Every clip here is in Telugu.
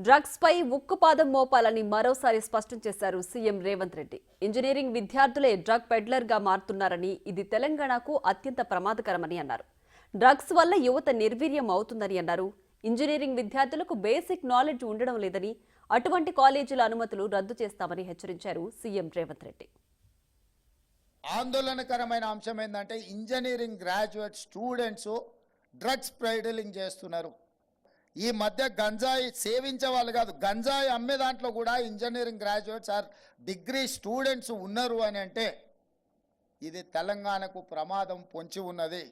డ్రగ్స్ పై ఉక్కుపాదం మోపాలని మరోసారి స్పష్టం చేశారు సీఎం రేవంత్ రెడ్డి. ఇంజనీరింగ్ విద్యార్థులే డ్రగ్ పెడ్లర్ గా మారుతున్నారని, ఇది తెలంగాణకు అత్యంత ప్రమాదకరమని అన్నారు. డ్రగ్స్ వల్ల యువత నిర్వీర్యం అవుతుందని అన్నారు. ఇంజనీరింగ్ విద్యార్థులకు బేసిక్ నాలెడ్జ్ ఉండడం లేదని, అటువంటి కాలేజీల అనుమతులు రద్దు చేస్తామని హెచ్చరించారు సీఎం రేవంత్ రెడ్డి. ఆందోళనకరమైన అంశం ఏంటంటే engineering graduate students drugs peddling చేస్తున్నారు. ఈ మధ్య గంజాయి సేవించే వాళ్ళు కాదు, గంజాయి అమ్మే దాంట్లో కూడా engineering graduates are degree students ఉన్నారు అని అంటే ఇది తెలంగాణకు ప్రమాదం పొంచి ఉన్నది.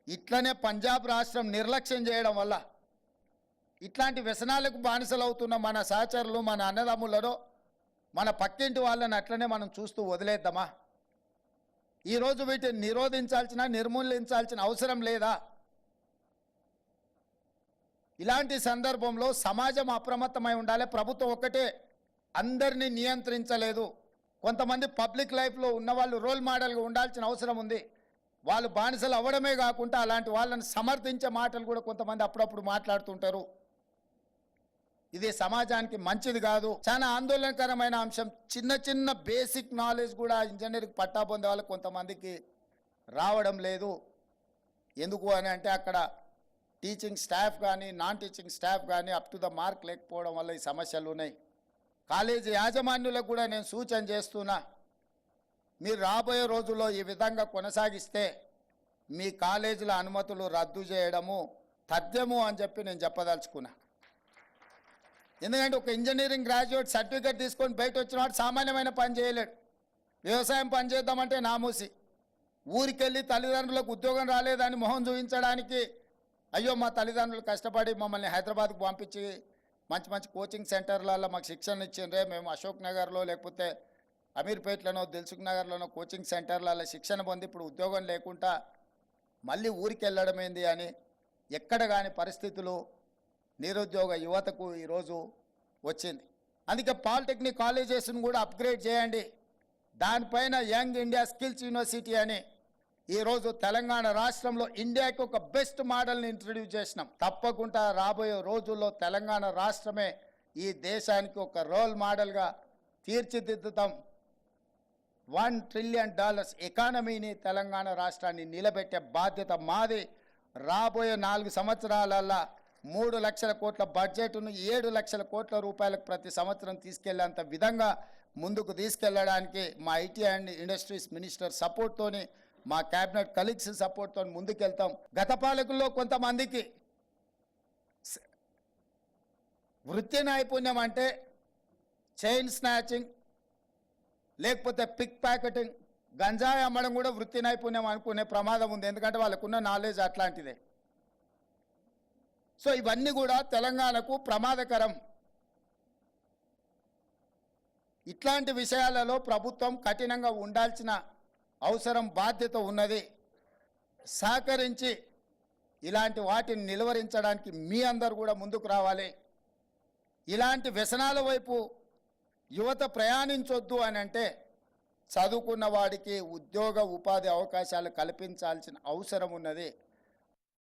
ఇట్లనే పంజాబ్ రాష్ట్రం నిర్లక్ష్యం చేయడం వల్ల ఇట్లాంటి వ్యసనాలకు బానిసలవుతున్న మన సహచరులు, మన అన్నదమ్ములను, మన పక్కింటి వాళ్ళని అట్లనే మనం చూస్తూ వదిలేద్దామా? ఈరోజు వీటిని నిరోధించాల్సిన, నిర్మూలించాల్సిన అవసరం లేదా? ఇలాంటి సందర్భంలో సమాజం అప్రమత్తమై ఉండాలి. ప్రభుత్వం ఒక్కటే అందరినీ నియంత్రించలేదు. కొంతమంది పబ్లిక్ లైఫ్లో ఉన్నవాళ్ళు రోల్ మోడల్గా ఉండాల్సిన అవసరం ఉంది. వాళ్ళు బానిసలు అవ్వడమే కాకుండా అలాంటి వాళ్ళని సమర్థించే మాటలు కూడా కొంతమంది అప్పుడప్పుడు మాట్లాడుతుంటారు. ఇది సమాజానికి మంచిది కాదు. చాలా ఆందోళనకరమైన అంశం. చిన్న చిన్న బేసిక్ నాలెడ్జ్ కూడా ఇంజనీరింగ్ పట్టా పొందే వాళ్ళకి కొంతమందికి రావడం లేదు. ఎందుకు అని అంటే అక్కడ టీచింగ్ స్టాఫ్ కానీ, నాన్ టీచింగ్ స్టాఫ్ కానీ అప్ టు ద మార్క్ లేకపోవడం వల్ల ఈ సమస్యలు ఉన్నాయి. కాలేజీ యాజమాన్యులకు కూడా నేను సూచన చేస్తున్నా, మీరు రాబోయే రోజుల్లో ఈ విధంగా కొనసాగిస్తే మీ కాలేజీల అనుమతులు రద్దు చేయడము తథ్యము అని చెప్పి నేను చెప్పదలుచుకున్నా. ఎందుకంటే ఒక ఇంజనీరింగ్ గ్రాడ్యుయేట్ సర్టిఫికేట్ తీసుకొని బయట వచ్చిన వాడు సామాన్యమైన పని చేయలేడు. వ్యవసాయం పని చేద్దామంటే నామూసి, ఊరికెళ్ళి తల్లిదండ్రులకు ఉద్యోగం రాలేదని మొహం చూపించడానికి, అయ్యో మా తల్లిదండ్రులు కష్టపడి మమ్మల్ని హైదరాబాద్కు పంపించి మంచి మంచి కోచింగ్ సెంటర్లలో మాకు శిక్షణ ఇచ్చిండ్రే, మేము అశోక్ నగర్లో లేకపోతే అమీర్పేట్లోనో దిల్సుఖ్ నగర్లోనో కోచింగ్ సెంటర్లలో శిక్షణ పొంది ఇప్పుడు ఉద్యోగం లేకుండా మళ్ళీ ఊరికి వెళ్ళడం ఏంది అని ఎక్కడ కాని పరిస్థితులు నిరుద్యోగ యువతకు ఈరోజు వచ్చింది. అందుకే పాలిటెక్నిక్ కాలేజెస్ను కూడా అప్గ్రేడ్ చేయండి. దానిపైన యంగ్ ఇండియా స్కిల్స్ యూనివర్సిటీ అని ఈరోజు తెలంగాణ రాష్ట్రంలో ఇండియాకి ఒక బెస్ట్ మోడల్ని ఇంట్రడ్యూస్ చేసినాం. తప్పకుండా రాబోయే రోజుల్లో తెలంగాణ రాష్ట్రమే ఈ దేశానికి ఒక రోల్ మోడల్గా తీర్చిదిద్దుతాం. $1 ట్రిలియన్ ఎకానమీని, తెలంగాణ రాష్ట్రాన్ని నిలబెట్టే బాధ్యత మాది. రాబోయే 4 సంవత్సరాలలో 3 లక్షల కోట్ల బడ్జెట్ను 7 లక్షల కోట్ల రూపాయలకు ప్రతి సంవత్సరం తీసుకెళ్లేంత విధంగా ముందుకు తీసుకెళ్లడానికి మా ఐటీ అండ్ ఇండస్ట్రీస్ మినిస్టర్ సపోర్ట్తోని, మా క్యాబినెట్ కలీగ్స్ సపోర్ట్తో ముందుకెళ్తాం. గత పాలకుల్లో కొంతమందికి వృత్తి నైపుణ్యం అంటే చైన్ స్నాచింగ్ లేకపోతే పిక్ ప్యాకెటింగ్, గంజాయి అమ్మడం కూడా వృత్తి నైపుణ్యం అనుకునే ప్రమాదం ఉంది. ఎందుకంటే వాళ్ళకున్న నాలెడ్జ్ అట్లాంటిదే. సో ఇవన్నీ కూడా తెలంగాణకు ప్రమాదకరం. ఇట్లాంటి విషయాలలో ప్రభుత్వం కఠినంగా ఉండాల్సిన అవసరం, బాధ్యత ఉన్నది. సహకరించి ఇలాంటి వాటిని నిలువరించడానికి మీ అందరూ కూడా ముందుకు రావాలి. ఇలాంటి వ్యసనాల వైపు యువత ప్రయాణించొద్దు అని అంటే చదువుకున్న వాడికి ఉద్యోగ ఉపాధి అవకాశాలు కల్పించాల్సిన అవసరం ఉన్నది.